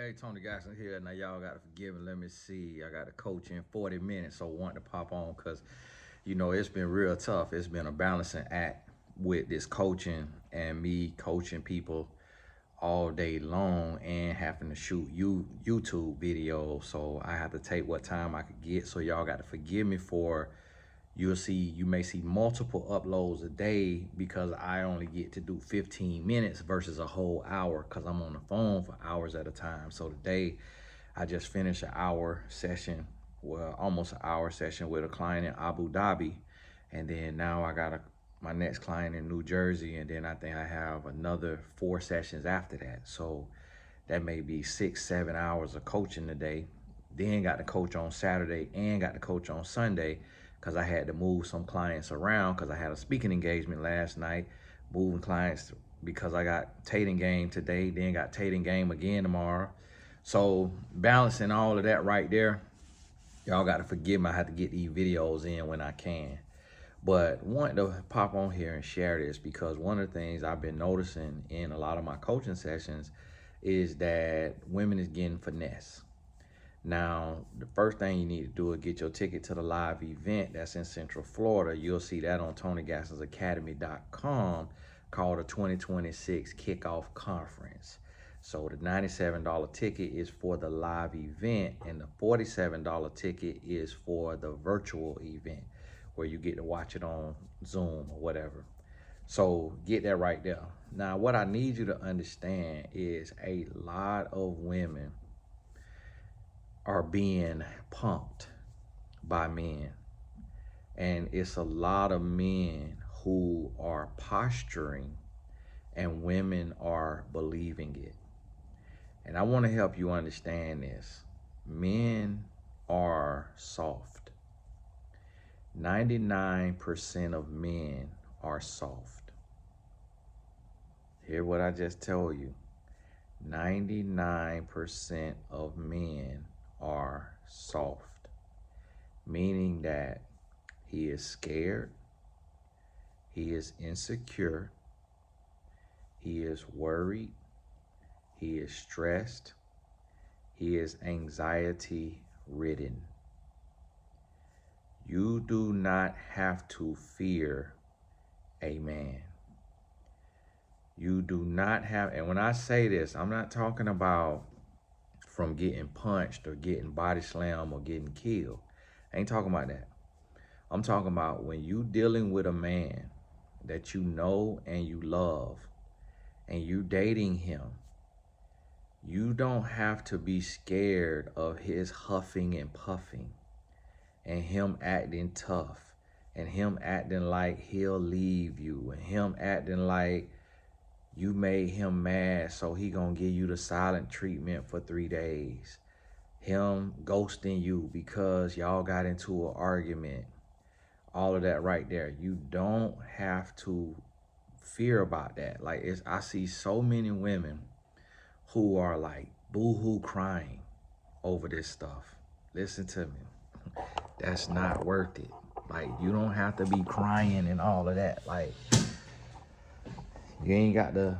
Hey, Tony Jackson here. Now, y'all got to forgive me. Let me see. I got a coach in 40 minutes, so want to pop on because, it's been real tough. It's been a balancing act with this coaching and me coaching people all day long and having to shoot YouTube videos. So I have to take what time I could get. So y'all got to forgive me for you may see multiple uploads a day because I only get to do 15 minutes versus a whole hour because I'm on the phone for hours at a time. So today I just finished an hour session, well, almost an hour session with a client in Abu Dhabi. And then now I got my next client in New Jersey. And then I think I have another 4 sessions after that. So that may be 6-7 hours of coaching today. Then got to coach on Saturday and got to coach on Sunday because I had to move some clients around because I had a speaking engagement last night, moving clients because I got Tatum game today, then got Tatum game again tomorrow. So balancing all of that right there, y'all got to forgive me. I have to get these videos in when I can. But wanted to pop on here and share this because one of the things I've been noticing in a lot of my coaching sessions is that women is getting finesse. Now, the first thing you need to do is get your ticket to the live event that's in Central Florida. You'll see that on TonyGassonsAcademy.com called the 2026 Kickoff Conference. So the $97 ticket is for the live event and the $47 ticket is for the virtual event where you get to watch it on Zoom or whatever. So get that right there. Now, what I need you to understand is a lot of women are being pumped by men. And it's a lot of men who are posturing and women are believing it. And I want to help you understand this. Men are soft. 99% of men are soft. Hear what I just told you. 99% of men are soft, meaning that he is scared, he is insecure, he is worried, he is stressed, he is anxiety ridden. You do not have to fear a man. You do not have, and when I say this, I'm not talking about from getting punched or getting body slammed or getting killed. I ain't talking about that. I'm talking about when you dealing with a man that you know and you love and you dating him, you don't have to be scared of his huffing and puffing and him acting tough and him acting like he'll leave you and him acting like you made him mad, so he gonna give you the silent treatment for 3 days. Him ghosting you because y'all got into an argument. All of that right there. You don't have to fear about that. Like, I see so many women who are like boo-hoo crying over this stuff. Listen to me. That's not worth it. Like, you don't have to be crying and all of that. Like, you ain't got to,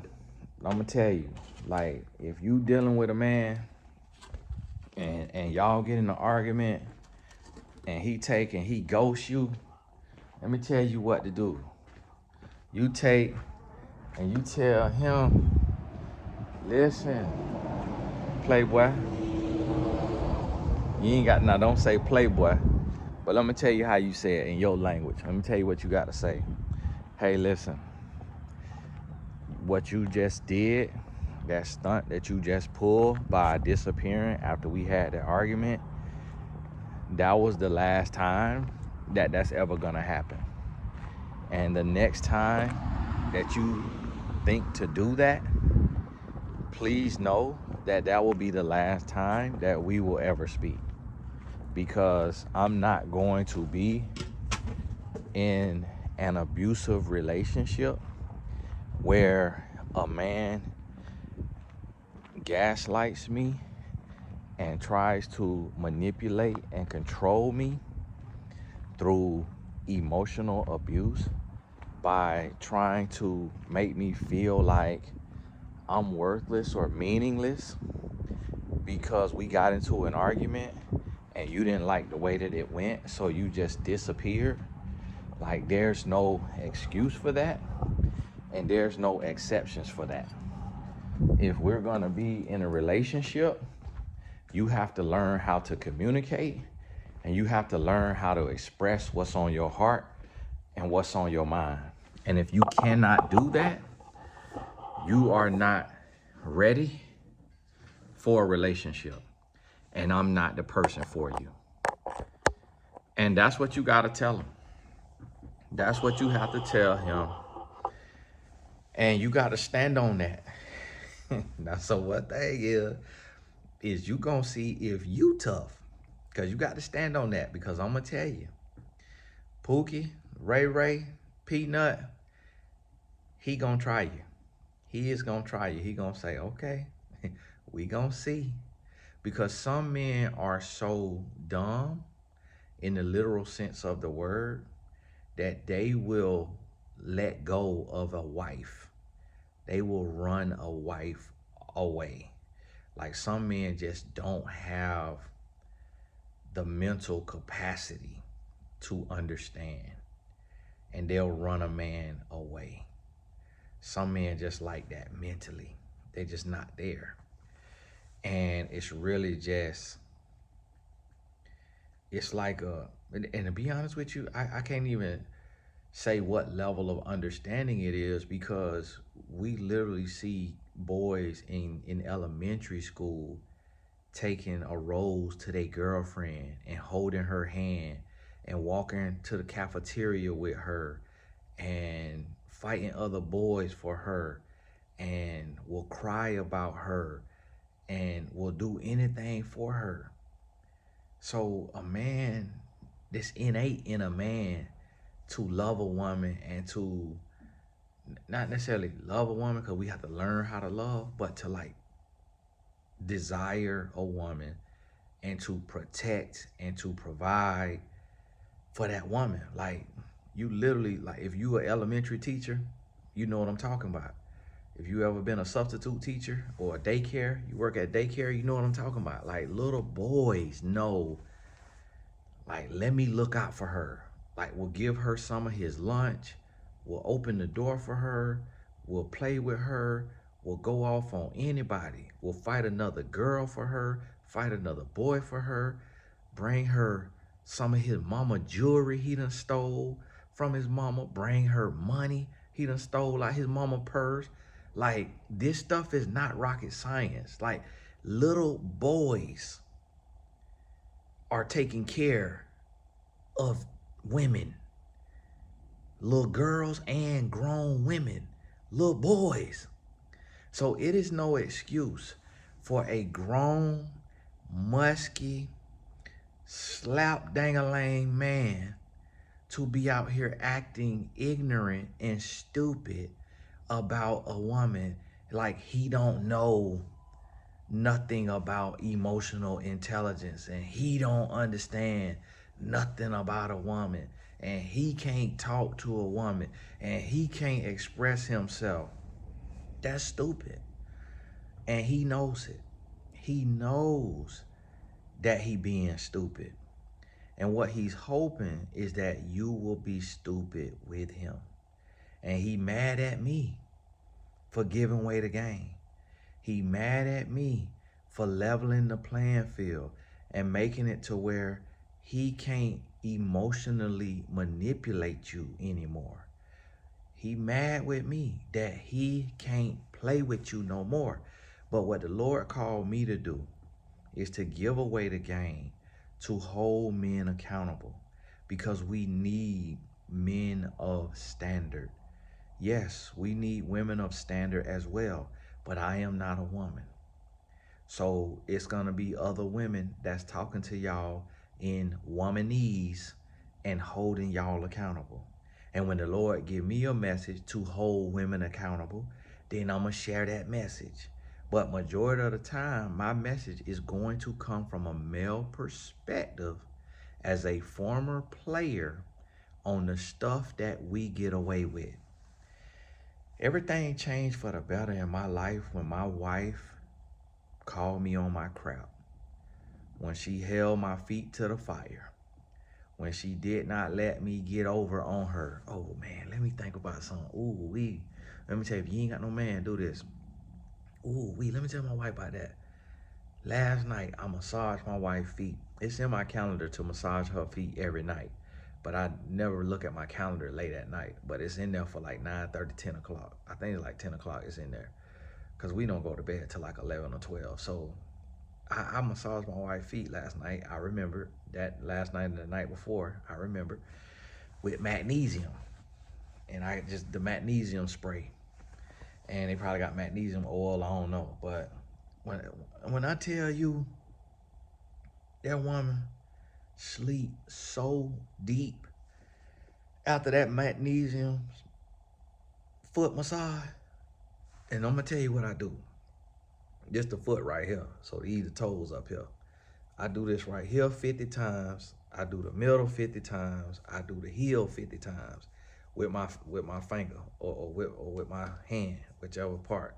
I'm gonna tell you, like, if you dealing with a man and y'all get in an argument and he ghosts you, let me tell you what to do. You take and you tell him, listen, playboy, you ain't got, now don't say playboy, but let me tell you how you say it in your language. Let me tell you what you got to say. Hey, listen. What you just did, that stunt that you just pulled by disappearing after we had that argument, that was the last time that's ever gonna happen. And the next time that you think to do that, please know that that will be the last time that we will ever speak, because I'm not going to be in an abusive relationship where a man gaslights me and tries to manipulate and control me through emotional abuse by trying to make me feel like I'm worthless or meaningless. because we got into an argument and you didn't like the way that it went, so you just disappeared. Like, there's no excuse for that, and there's no exceptions for that. If we're gonna be in a relationship, you have to learn how to communicate, and you have to learn how to express what's on your heart and what's on your mind. And if you cannot do that, you are not ready for a relationship, and I'm not the person for you. And that's what you got to tell him. That's what you have to tell him. And you got to stand on that. Now, so what thing is you going to see if you tough. Because you got to stand on that. Because I'm going to tell you, Pookie, Ray, Peanut, he going to try you. He is going to try you. He going to say, okay, we going to see. Because some men are so dumb in the literal sense of the word that they will let go of a wife. They will run a wife away. Like, some men just don't have the mental capacity to understand, and they'll run a man away. Some men just like that mentally. They're just not there. And it's really just, it's like and to be honest with you, I can't even say what level of understanding it is, because we literally see boys in elementary school taking a rose to their girlfriend and holding her hand and walking to the cafeteria with her and fighting other boys for her and will cry about her and will do anything for her. So a man, this innate in a man to love a woman and to not necessarily love a woman, because we have to learn how to love, but to like desire a woman and to protect and to provide for that woman. Like, you literally, like, if you an elementary teacher, you know what I'm talking about. If you ever been a substitute teacher or a daycare, you work at daycare, you know what I'm talking about. Like, little boys know, like, let me look out for her. Like, we'll give her some of his lunch, we'll open the door for her, we'll play with her, we'll go off on anybody. We'll fight another girl for her, fight another boy for her, bring her some of his mama jewelry he done stole from his mama, bring her money he done stole out his mama purse. Like, this stuff is not rocket science. Like, little boys are taking care of women, little girls and grown women, little boys. So it is no excuse for a grown, musky, slap-dang-a-lang man to be out here acting ignorant and stupid about a woman, like he don't know nothing about emotional intelligence and he don't understand nothing about a woman and he can't talk to a woman and he can't express himself. That's stupid. And he knows it. He knows that he being stupid. And what he's hoping is that you will be stupid with him. And he mad at me for giving away the game. He mad at me for leveling the playing field and making it to where he can't emotionally manipulate you anymore. He mad with me that he can't play with you no more. But what the Lord called me to do is to give away the game, to hold men accountable, because we need men of standard. Yes, we need women of standard as well, but I am not a woman. So it's gonna be other women that's talking to y'all in womanese and holding y'all accountable. And when the Lord give me a message to hold women accountable, then I'm gonna share that message. But majority of the time, my message is going to come from a male perspective as a former player on the stuff that we get away with. Everything changed for the better in my life when my wife called me on my crap, when she held my feet to the fire, when she did not let me get over on her. Oh man, let me think about something. Ooh, let me tell you, if you ain't got no man, do this. Ooh, let me tell my wife about that. Last night, I massaged my wife's feet. It's in my calendar to massage her feet every night, but I never look at my calendar late at night. But it's in there for like 9:30, 10 o'clock. I think it's like 10 o'clock it's in there, because we don't go to bed till like 11 or 12. So I massaged my wife's feet last night. I remember that last night and the night before, I remember, with magnesium. And the magnesium spray. And they probably got magnesium oil, I don't know. But when I tell you, that woman sleep so deep after that magnesium foot massage. And I'm gonna tell you what I do. Just the foot right here. So these the toes up here. I do this right here 50 times. I do the middle 50 times. I do the heel 50 times with my finger or with my hand, whichever part.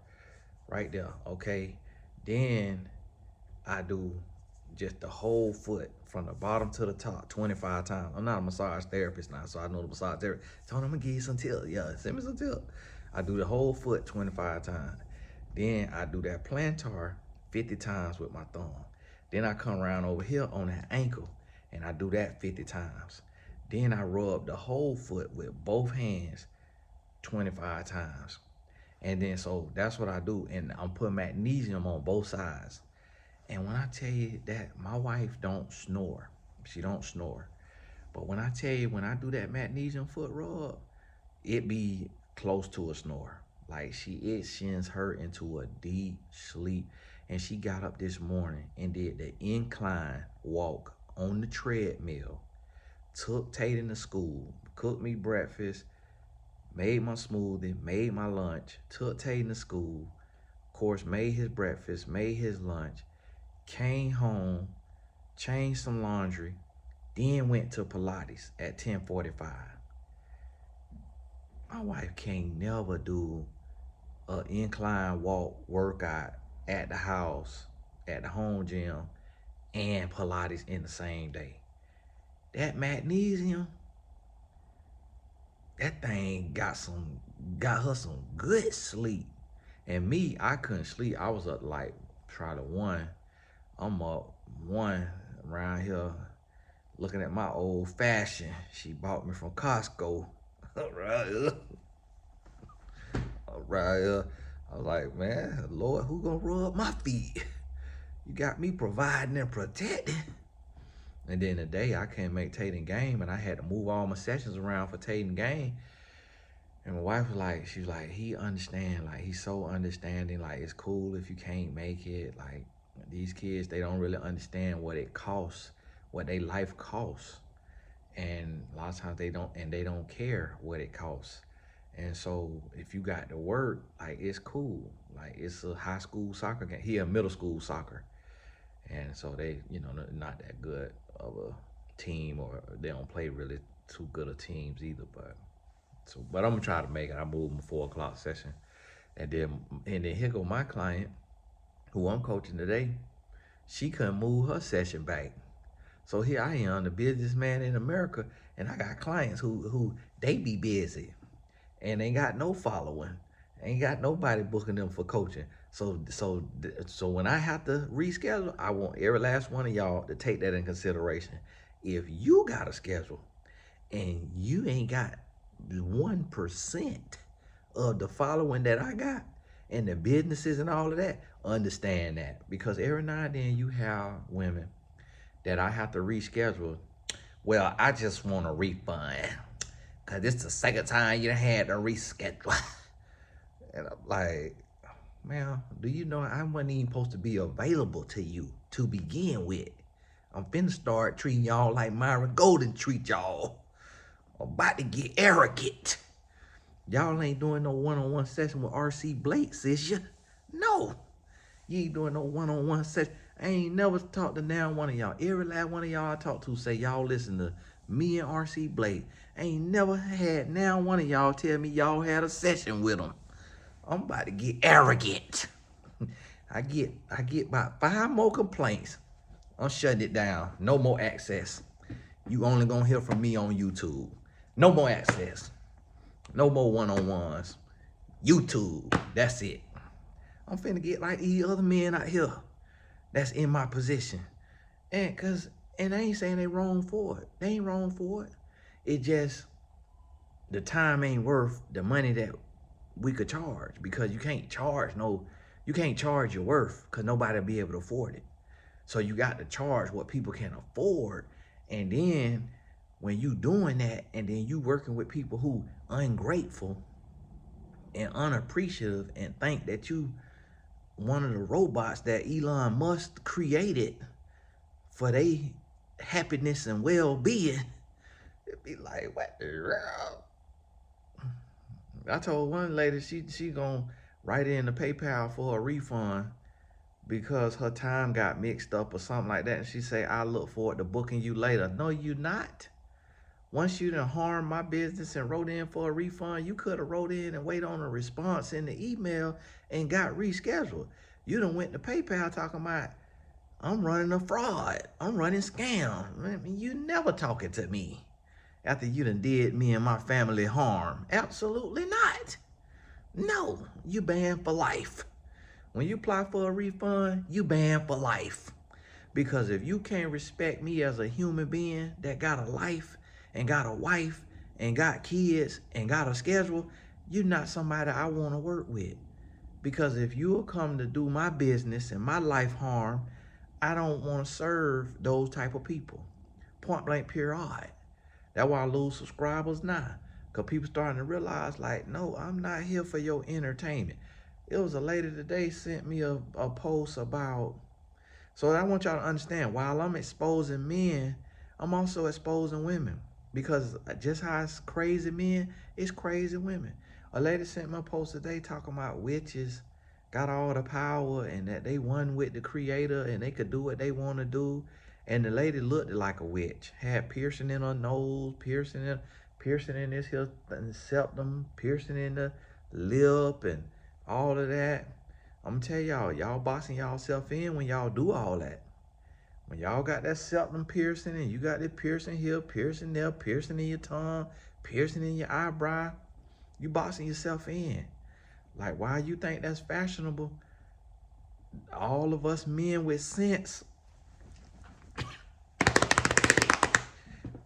Right there. Okay. Then I do just the whole foot from the bottom to the top 25 times. I'm not a massage therapist now, so I know the massage therapist. Tony, I'm gonna give you some tips. Yeah, send me some tips. I do the whole foot 25 times. Then I do that plantar 50 times with my thumb. Then I come around over here on that ankle and I do that 50 times. Then I rub the whole foot with both hands 25 times. And then so that's what I do. And I'm putting magnesium on both sides. And when I tell you that my wife don't snore, she don't snore. But when I tell you, when I do that magnesium foot rub, it be close to a snore. Like it sends her into a deep sleep. And she got up this morning and did the incline walk on the treadmill, took Tatum to school, cooked me breakfast, made my smoothie, made my lunch, took Tatum to school, of course, made his breakfast, made his lunch, came home, changed some laundry, then went to Pilates at 10:45. My wife can't never do an incline walk workout at the house, at the home gym, and Pilates in the same day. That magnesium, that thing got her some good sleep. And me, I couldn't sleep. I was up like probably 1. I'm up 1 around here looking at my old fashioned she bought me from Costco. Right here. I was like, man, Lord, who gonna rub my feet? You got me providing and protecting. And then today I can't make Tatum game, and I had to move all my sessions around for Tatum game. And my wife was like, she was like, he understand, like he's so understanding, like it's cool if you can't make it. Like these kids, they don't really understand what it costs, what their life costs. And a lot of times they don't care what it costs. And so if you got to work, like it's cool. Like it's a high school soccer game. He a middle school soccer. And so they, not that good of a team, or they don't play really too good of teams either. But I'm gonna try to make it. I moved my 4 o'clock session. And then here go my client, who I'm coaching today. She couldn't move her session back. So here I am, the businessman in America, and I got clients who they be busy. And ain't got no following, ain't got nobody booking them for coaching. So when I have to reschedule, I want every last one of y'all to take that in consideration. If you got a schedule and you ain't got 1% of the following that I got and the businesses and all of that, understand that. Because every now and then you have women that I have to reschedule. Well, I just want a refund, because this is the second time you had to reschedule. And I'm like, man, do you know I wasn't even supposed to be available to you to begin with? I'm finna start treating y'all like Myron Golden treat y'all. I'm about to get arrogant. Y'all ain't doing no one-on-one session with R.C. Blake, is you? No. You ain't doing no one-on-one session. I ain't never talked to now one of y'all. Every last one of y'all I talk to say y'all listen to me and R.C. Blake. I ain't never had now one of y'all tell me y'all had a session with him. I'm about to get arrogant. I get about 5 more complaints. I'm shutting it down. No more access. You only gonna hear from me on YouTube. No more access. No more one-on-ones. YouTube. That's it. I'm finna get like these other men out here that's in my position. And I ain't saying they wrong for it. They ain't wrong for it. It just, the time ain't worth the money that we could charge, because you can't charge your worth, because nobody will be able to afford it. So you got to charge what people can afford. And then when you doing that, and then you working with people who ungrateful and unappreciative and think that you one of the robots that Elon Musk created for their happiness and well-being, it'd be like, what the hell? I told one lady she gonna write in the PayPal for a refund because her time got mixed up or something like that. And she say, I look forward to booking you later. No, you not. Once you done harmed my business and wrote in for a refund, you could have wrote in and wait on a response in the email and got rescheduled. You done went to PayPal talking about, I'm running a fraud. I'm running scam. I mean, you never talking to me after you done did me and my family harm. Absolutely not. No, you banned for life. When you apply for a refund, you banned for life. Because if you can't respect me as a human being that got a life and got a wife and got kids and got a schedule, you're not somebody I want to work with. Because if you'll come to do my business and my life harm, I don't want to serve those type of people. Point blank period. That's why I lose subscribers now. Because people starting to realize, like, no, I'm not here for your entertainment. It was a lady today sent me a post about, so I want y'all to understand, while I'm exposing men, I'm also exposing women. Because just how it's crazy men, it's crazy women. A lady sent me a post today talking about witches got all the power and that they one with the creator and they could do what they want to do. And the lady looked like a witch. Had piercing in her nose, piercing in this here septum, piercing in the lip and all of that. I'm gonna tell y'all boxing y'allself in when y'all do all that. When y'all got that septum piercing and you got that piercing here, piercing there, piercing in your tongue, piercing in your eyebrow, you boxing yourself in. Like, why you think that's fashionable? All of us men with sense,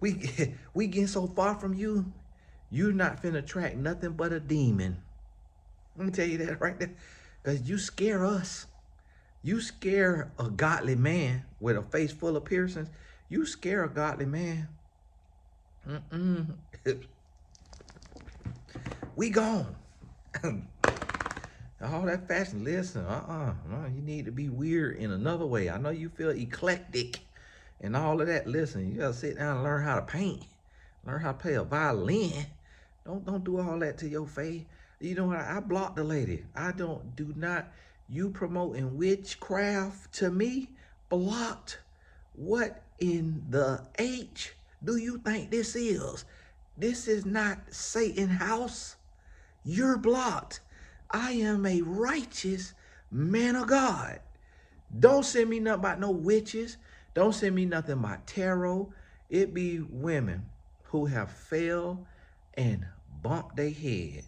we getting so far from you, you're not finna attract nothing but a demon. Let me tell you that right there. Because you scare us. You scare a godly man with a face full of piercings. You scare a godly man. We gone. All that fashion, listen, you need to be weird in another way. I know you feel eclectic and all of that. Listen, you gotta sit down and learn how to paint, learn how to play a violin. Don't do all that to your face. You know what? I blocked the lady. Do not, you promoting witchcraft to me, blocked. What in the H do you think this is? This is not Satan's house. You're blocked. I am a righteous man of God. Don't send me nothing about no witches. Don't send me nothing about tarot. It be women who have failed and bumped their head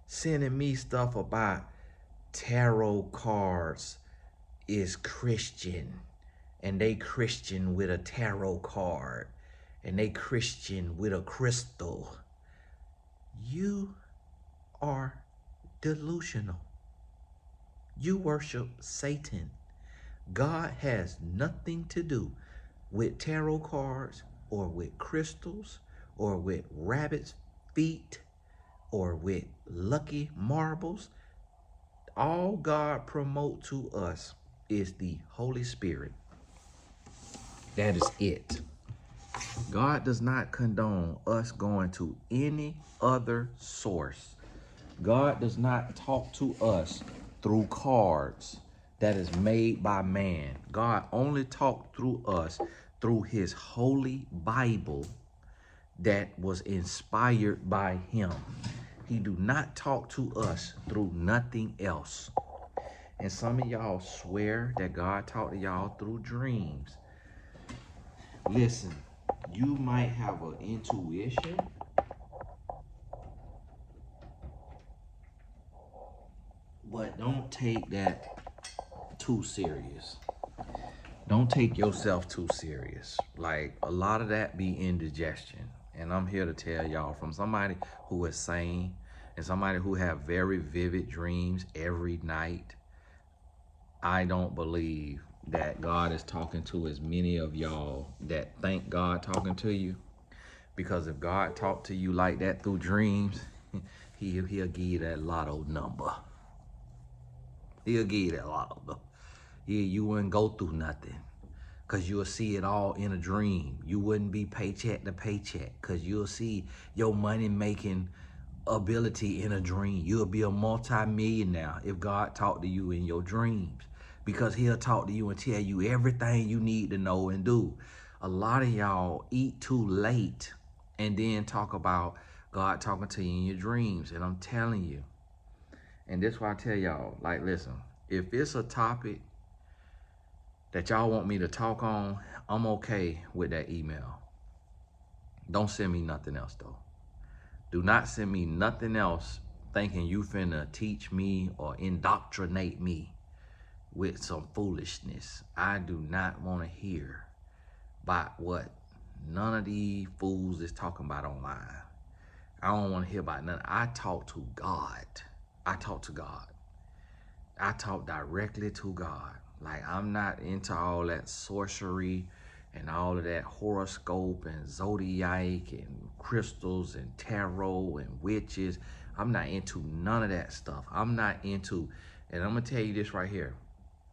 sending me stuff about tarot cards is Christian. And they Christian with a tarot card. And they Christian with a crystal. You are delusional. You worship Satan. God has nothing to do with tarot cards or with crystals or with rabbit's feet or with lucky marbles. All God promote to us is the Holy Spirit. That is it. God does not condone us going to any other source. God does not talk to us through cards that is made by man. God only talked through us through his holy Bible that was inspired by him. He do not talk to us through nothing else. And some of y'all swear that God talked to y'all through dreams. Listen, you might have an intuition, but don't take that too serious. Don't take yourself too serious. Like, a lot of that be indigestion. And I'm here to tell y'all, from somebody who is sane and somebody who have very vivid dreams every night, I don't believe that God is talking to as many of y'all that think God talking to you. Because if God talked to you like that through dreams, he'll give you that lotto number. He'll give you that lotto number. Yeah, you wouldn't go through nothing, because you'll see it all in a dream. You wouldn't be paycheck to paycheck, because you'll see your money making ability in a dream. You'll be a multi-millionaire if God talked to you in your dreams, because he'll talk to you and tell you everything you need to know and do. A lot of y'all eat too late and then talk about God talking to you in your dreams. And I'm telling you, and this is why I tell y'all, like, listen, if it's a topic that y'all want me to talk on, I'm okay with that email. Don't send me nothing else, though. Do not send me nothing else thinking you finna teach me or indoctrinate me with some foolishness. I do not want to hear about what none of these fools is talking about online. I don't want to hear about none. I talk to God. I talk to God. I talk directly to God. Like, I'm not into all that sorcery and all of that horoscope and zodiac and crystals and tarot and witches. I'm not into none of that stuff. I'm not into, and I'm going to tell you this right here.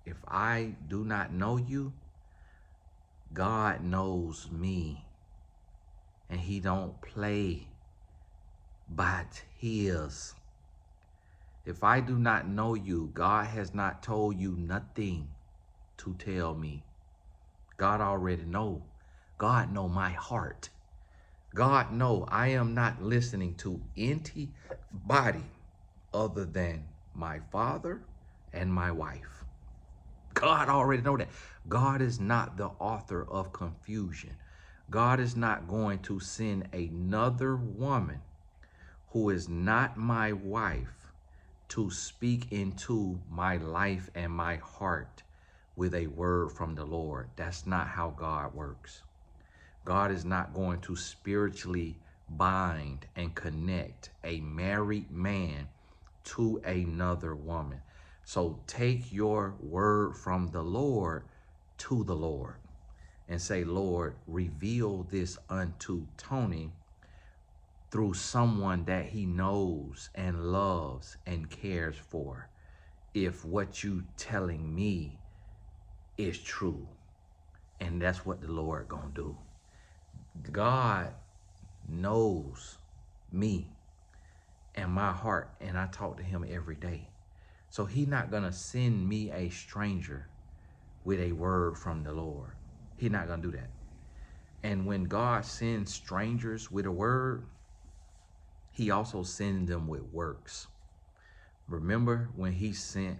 If I do not know you, God knows me. And he don't play but his. If I do not know you, God has not told you nothing to tell me. God already know. God know my heart. God know I am not listening to anybody other than my father and my wife. God already know that. God is not the author of confusion. God is not going to send another woman who is not my wife to speak into my life and my heart with a word from the Lord. That's not how God works. God is not going to spiritually bind and connect a married man to another woman. So take your word from the Lord to the Lord and say, Lord, reveal this unto Tony through someone that he knows and loves and cares for, if what you telling me is true. And that's what the Lord gonna do. God knows me and my heart, and I talk to him every day. So he's not gonna send me a stranger with a word from the Lord. He's not gonna do that. And when God sends strangers with a word, he also sends them with works. Remember when he sent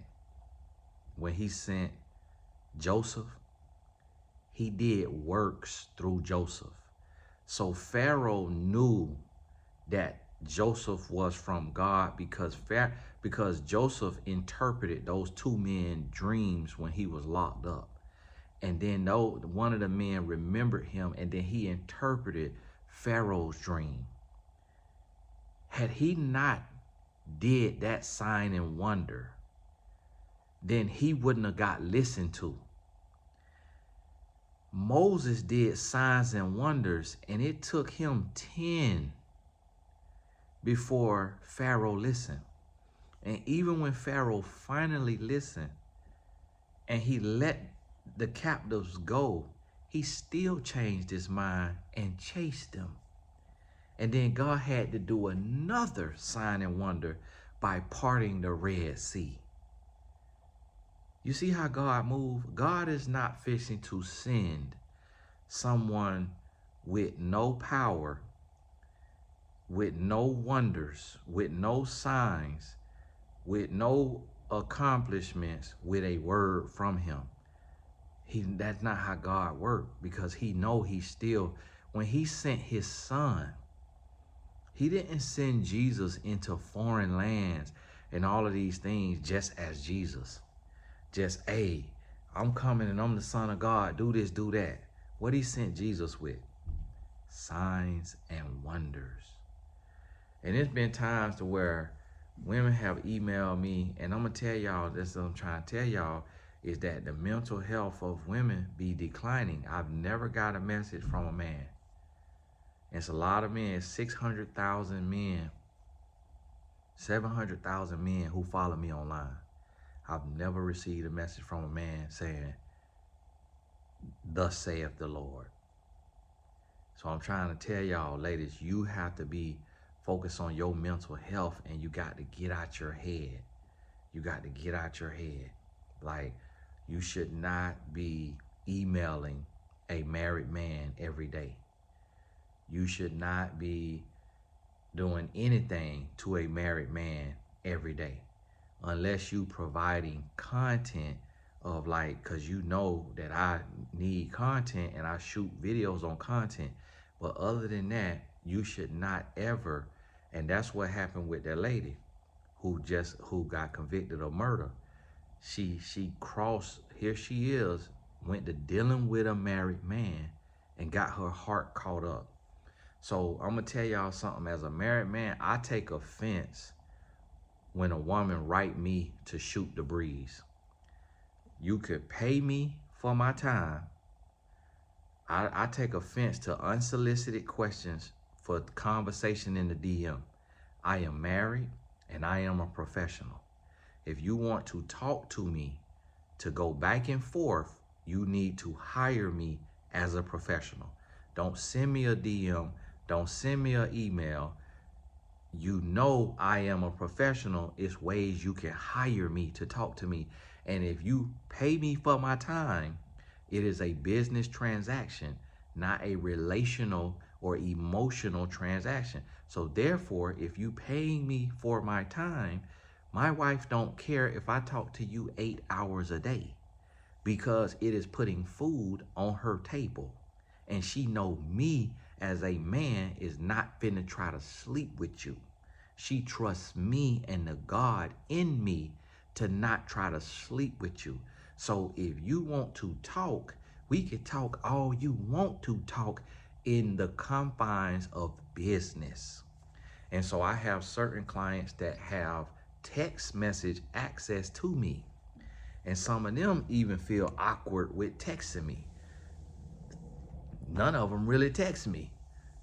Joseph, he did works through Joseph. So Pharaoh knew that Joseph was from God because Joseph interpreted those two men dreams when he was locked up. And then one of the men remembered him, and then he interpreted Pharaoh's dream. Had he not did that sign and wonder, then he wouldn't have got listened to. Moses did signs and wonders, and it took him 10 before Pharaoh listened. And even when Pharaoh finally listened and he let the captives go, he still changed his mind and chased them. And then God had to do another sign and wonder by parting the Red Sea. You see how God moved? God is not fixing to send someone with no power, with no wonders, with no signs, with no accomplishments with a word from him. That's not how God worked, because he know he still, when he sent his son, he didn't send Jesus into foreign lands and all of these things just as Jesus. Just, hey, I'm coming and I'm the Son of God. Do this, do that. What he sent Jesus with? Signs and wonders. And it's been times to where women have emailed me, and I'm going to tell y'all, this what I'm trying to tell y'all, is that the mental health of women be declining. I've never got a message from a man. It's a lot of men, 600,000 men, 700,000 men who follow me online. I've never received a message from a man saying, thus saith the Lord. So I'm trying to tell y'all, ladies, you have to be focused on your mental health, and you got to get out your head. You got to get out your head. Like, you should not be emailing a married man every day. You should not be doing anything to a married man every day, unless you providing content of, like, because you know that I need content and I shoot videos on content. But other than that, you should not ever, and that's what happened with that lady who got convicted of murder. She crossed, here she is, went to dealing with a married man and got her heart caught up. So I'm gonna tell y'all something. As a married man, I take offense when a woman write me to shoot the breeze. You could pay me for my time. I take offense to unsolicited questions for conversation in the DM. I am married and I am a professional. If you want to talk to me to go back and forth, you need to hire me as a professional. Don't send me a DM. Don't send me an email. You know I am a professional. It's ways you can hire me to talk to me. And if you pay me for my time, it is a business transaction, not a relational or emotional transaction. So therefore, if you paying me for my time, my wife don't care if I talk to you 8 hours a day, because it is putting food on her table. And she know me as a man is not finna try to sleep with you. She trusts me and the God in me to not try to sleep with you. So if you want to talk, we can talk all you want to talk in the confines of business. And so I have certain clients that have text message access to me. And some of them even feel awkward with texting me. None of them really text me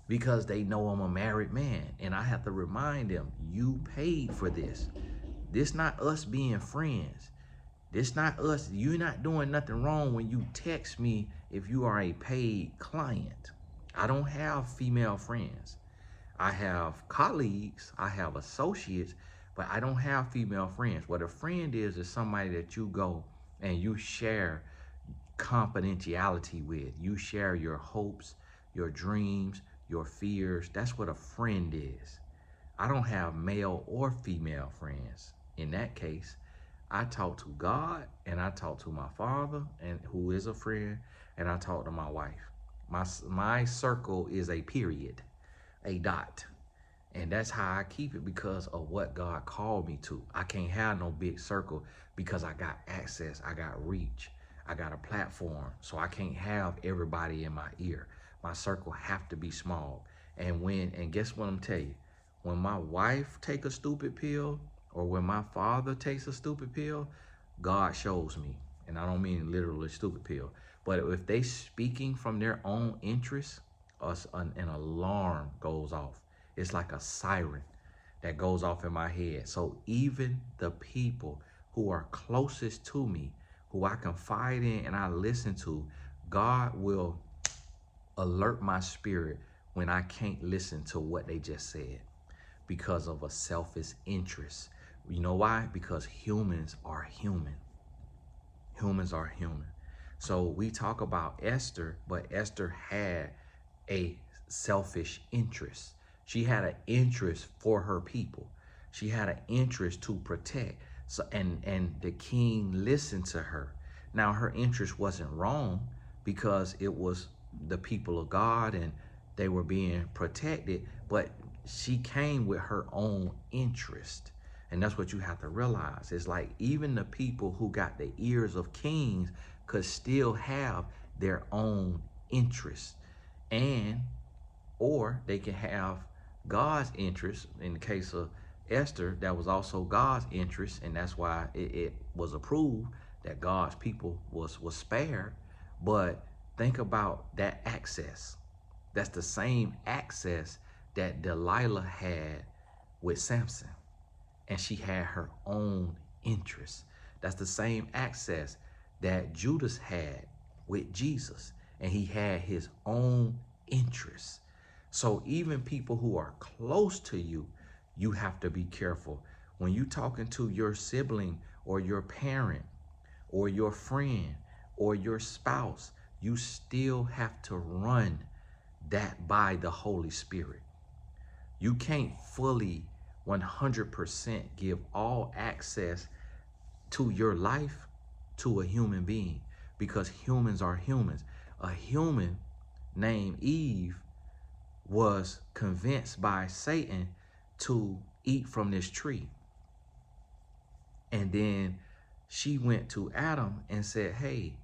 because they know I'm a married man. And I have to remind them, you paid for this. This not us being friends. This not us. You're not doing nothing wrong when you text me if you are a paid client. I don't have female friends. I have colleagues, I have associates, but I don't have female friends. What a friend is somebody that you go and you share confidentiality with. You share your hopes, your dreams, your fears. That's what a friend is. I don't have male or female friends. In that case, I talk to God and I talk to my father, and who is a friend, and I talk to my wife. My circle is a period, a dot. And that's how I keep it, because of what God called me to. I can't have no big circle because I got access, I got reach, I got a platform. So I can't have everybody in my ear. My circle have to be small. And guess what I'm telling you? When my wife take a stupid pill, or when my father takes a stupid pill, God shows me. And I don't mean literally stupid pill. But if they speaking from their own interests, an alarm goes off. It's like a siren that goes off in my head. So even the people who are closest to me, who I confide in and I listen to, God will alert my spirit when I can't listen to what they just said because of a selfish interest. You know why? Because humans are human. Humans are human. So we talk about Esther, but Esther had a selfish interest. She had an interest for her people. She had an interest to protect. So and the king listened to her. Now her interest wasn't wrong because it was the people of God and they were being protected, but she came with her own interest. And that's what you have to realize. It's like even the people who got the ears of kings could still have their own interests. And or they can have God's interest. In the case of Esther, that was also God's interest, and that's why it was approved that God's people was spared. But think about that access. That's the same access that Delilah had with Samson, and she had her own interests. That's the same access that Judas had with Jesus, and he had his own interests. So even people who are close to you, you have to be careful. When you talking to your sibling or your parent or your friend or your spouse, you still have to run that by the Holy Spirit. You can't fully 100% give all access to your life to a human being, because humans are humans. A human named Eve was convinced by Satan to eat from this tree. And then she went to Adam and said, hey,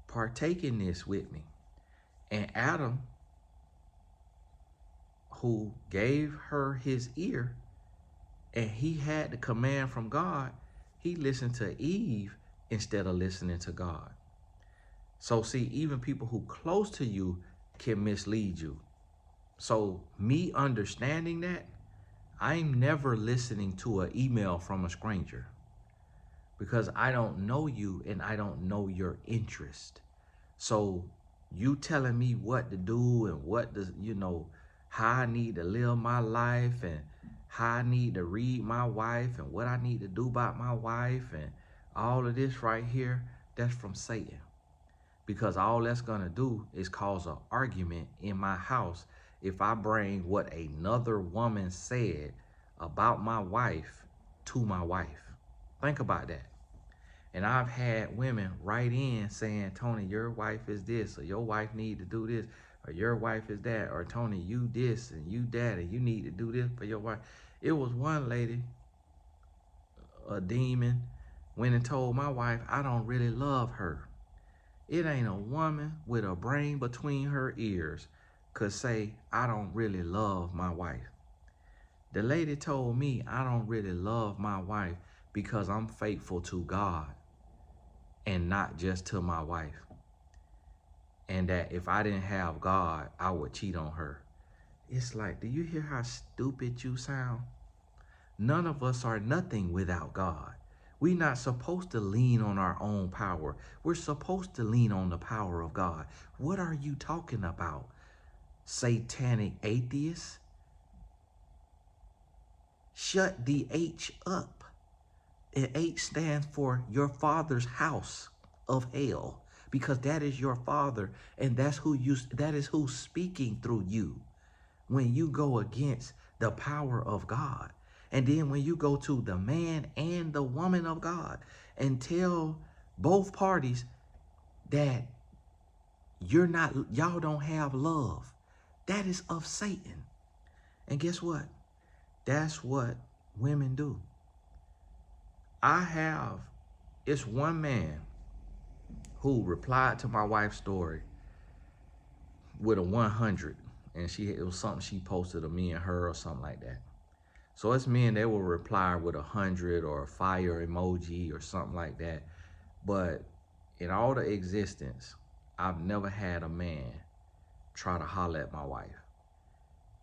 partake in this with me. And Adam, who gave her his ear, and he had the command from God, he listened to Eve instead of listening to God. So see, even people who close to you can mislead you. So me understanding that, I'm never listening to an email from a stranger, because I don't know you and I don't know your interest. So you telling me what to do and what does, how I need to live my life and how I need to read my wife and what I need to do about my wife and all of this right here, that's from Satan. Because all that's going to do is cause an argument in my house if I bring what another woman said about my wife to my wife. Think about that. And I've had women write in saying, Tony, your wife is this, or your wife need to do this, or your wife is that, or Tony, you this and you that, and you need to do this for your wife. It was one lady, a demon, went and told my wife, I don't really love her. It ain't a woman with a brain between her ears could say, I don't really love my wife. The lady told me I don't really love my wife because I'm faithful to God and not just to my wife. And that if I didn't have God, I would cheat on her. It's like, do you hear how stupid you sound? None of us are nothing without God. We're not supposed to lean on our own power. We're supposed to lean on the power of God. What are you talking about? Satanic atheists? Shut the H up. And H stands for your father's house of hell, because that is your father, and that is who's speaking through you when you go against the power of God. And then when you go to the man and the woman of God and tell both parties that y'all don't have love, that is of Satan. And guess what? That's what women do. It's one man who replied to my wife's story with a 100, and it was something she posted of me and her or something like that. So it's men, they will reply with 100 or a fire emoji or something like that. But in all the existence, I've never had a man try to holler at my wife.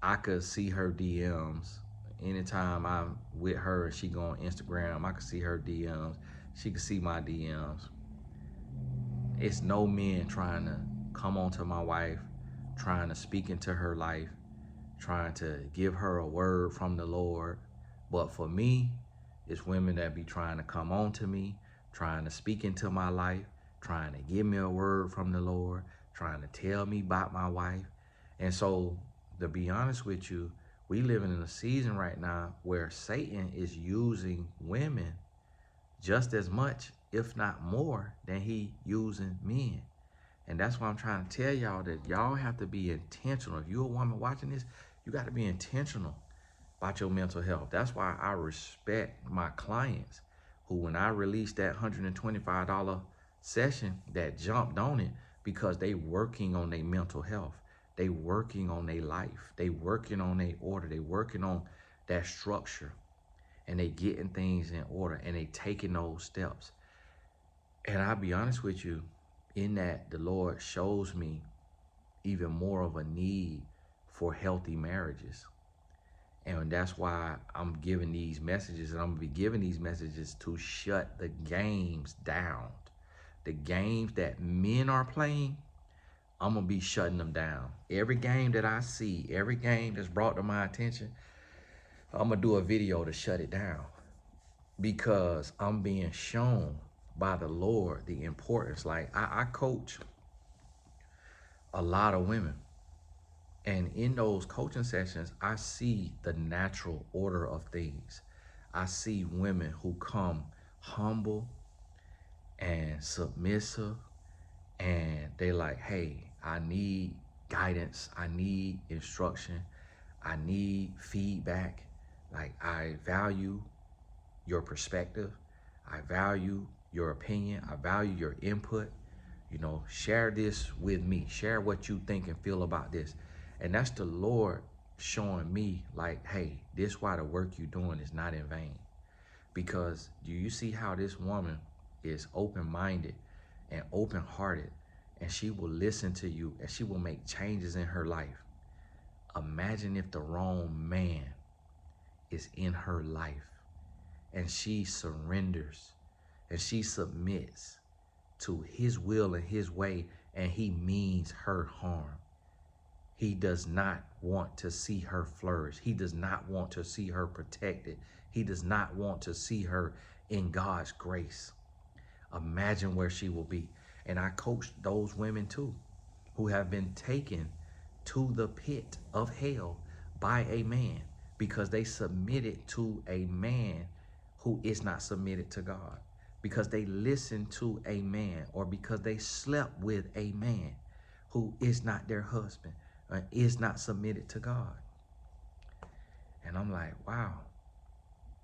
I could see her DMs anytime I'm with her and she go on Instagram. I could see her DMs. She could see my DMs. It's no men trying to come onto my wife, trying to speak into her life, trying to give her a word from the Lord. But for me, it's women that be trying to come on to me, trying to speak into my life, trying to give me a word from the Lord, trying to tell me about my wife. And so, to be honest with you, we living in a season right now where Satan is using women just as much, if not more, than he using men. And that's why I'm trying to tell y'all that y'all have to be intentional. If you're a woman watching this, you got to be intentional about your mental health. That's why I respect my clients who, when I released that $125 session, that jumped on it because they working on their mental health. They working on their life. They working on their order. They working on that structure, and they getting things in order, and they taking those steps. And I'll be honest with you, in that the Lord shows me even more of a need for healthy marriages. And that's why I'm giving these messages, and I'm gonna be giving these messages to shut the games down. The games that men are playing, I'm gonna be shutting them down. Every game that I see, every game that's brought to my attention, I'm gonna do a video to shut it down, because I'm being shown by the Lord the importance. Like I coach a lot of women, and in those coaching sessions, I see the natural order of things. I see women who come humble and submissive, and they like, hey, I need guidance, I need instruction, I need feedback. Like, I value your perspective, I value your opinion, I value your input. You know, share this with me, share what you think and feel about this. And that's the Lord showing me, like, hey, this why the work you're doing is not in vain. Because do you see how this woman is open-minded and open-hearted, and she will listen to you, and she will make changes in her life? Imagine if the wrong man is in her life, and she surrenders, and she submits to his will and his way, and he means her harm. He does not want to see her flourish. He does not want to see her protected. He does not want to see her in God's grace. Imagine where she will be. And I coach those women too, who have been taken to the pit of hell by a man because they submitted to a man who is not submitted to God, because they listened to a man, or because they slept with a man who is not their husband, is not submitted to God. And I'm like, wow,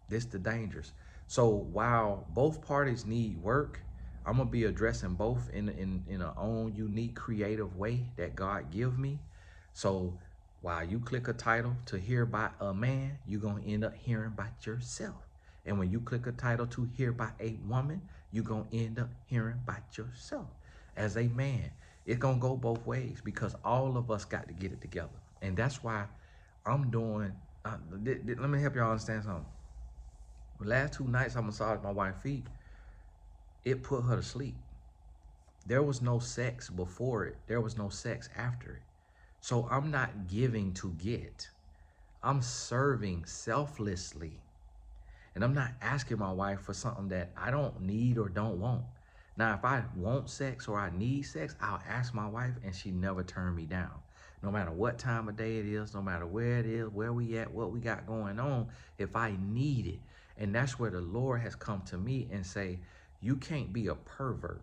this the dangers. So while both parties need work, I'm gonna be addressing both in a own unique creative way that God give me. So while you click a title to hear about a man, you're gonna end up hearing about yourself. And when you click a title to hear about a woman, you're gonna end up hearing about yourself as a man. It's gonna go both ways, because all of us got to get it together. And that's why I'm doing, let me help y'all understand something. The last 2 nights I massaged my wife's feet, it put her to sleep. There was no sex before it. There was no sex after it. So I'm not giving to get. I'm serving selflessly. And I'm not asking my wife for something that I don't need or don't want. Now, if I want sex or I need sex, I'll ask my wife, and she never turned me down. No matter what time of day it is, no matter where it is, where we at, what we got going on, if I need it. And that's where the Lord has come to me and say, you can't be a pervert.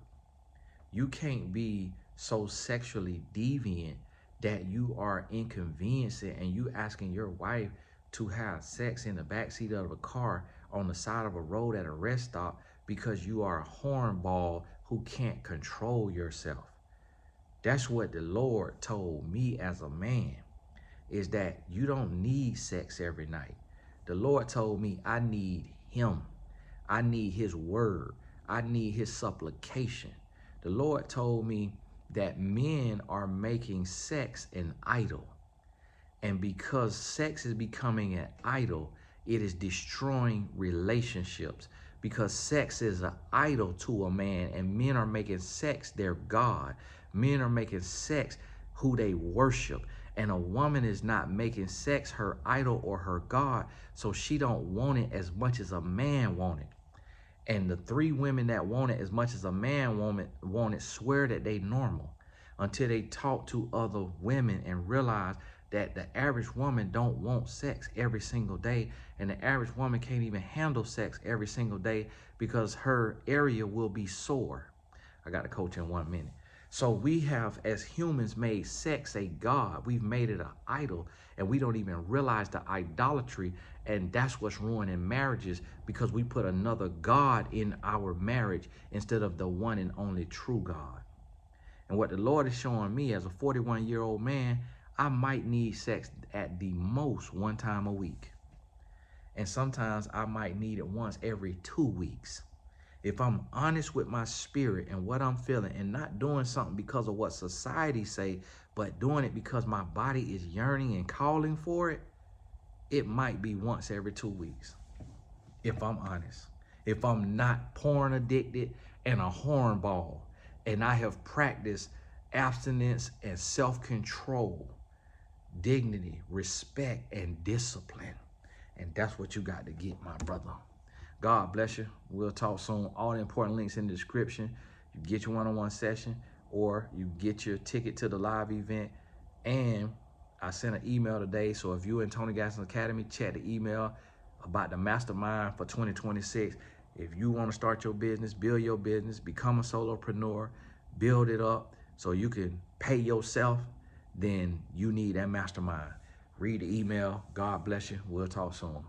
You can't be so sexually deviant that you are inconveniencing and you asking your wife to have sex in the backseat of a car on the side of a road at a rest stop because you are a hornball who can't control yourself. That's what the Lord told me as a man, is that you don't need sex every night. The Lord told me I need him. I need his word. I need his supplication. The Lord told me that men are making sex an idol. And because sex is becoming an idol, it is destroying relationships, because sex is an idol to a man, and men are making sex their God. Men are making sex who they worship. And a woman is not making sex her idol or her God, so she don't want it as much as a man want it. And the 3 women that want it as much as a man want it swear that they normal, until they talk to other women and realize that the average woman don't want sex every single day, and the average woman can't even handle sex every single day because her area will be sore. I got to coach in 1 minute. So we have, as humans, made sex a god. We've made it an idol, and we don't even realize the idolatry, and that's what's ruining marriages, because we put another god in our marriage instead of the one and only true God. And what the Lord is showing me as a 41-year-old man, I might need sex at the most 1 time a week. And sometimes I might need it once every 2 weeks. If I'm honest with my spirit and what I'm feeling, and not doing something because of what society say, but doing it because my body is yearning and calling for it, it might be once every 2 weeks. If I'm honest, if I'm not porn addicted and a hornball, and I have practiced abstinence and self-control, dignity, respect, and discipline. And that's what you got to get, my brother. God bless you. We'll talk soon. All the important links in the description. You get your one-on-one session, or you get your ticket to the live event. And I sent an email today, so if you're in Tony Gaston's Academy, check the email about the mastermind for 2026. If you want to start your business, build your business, become a solopreneur, build it up so you can pay yourself, then you need that mastermind. Read the email. God bless you. We'll talk soon.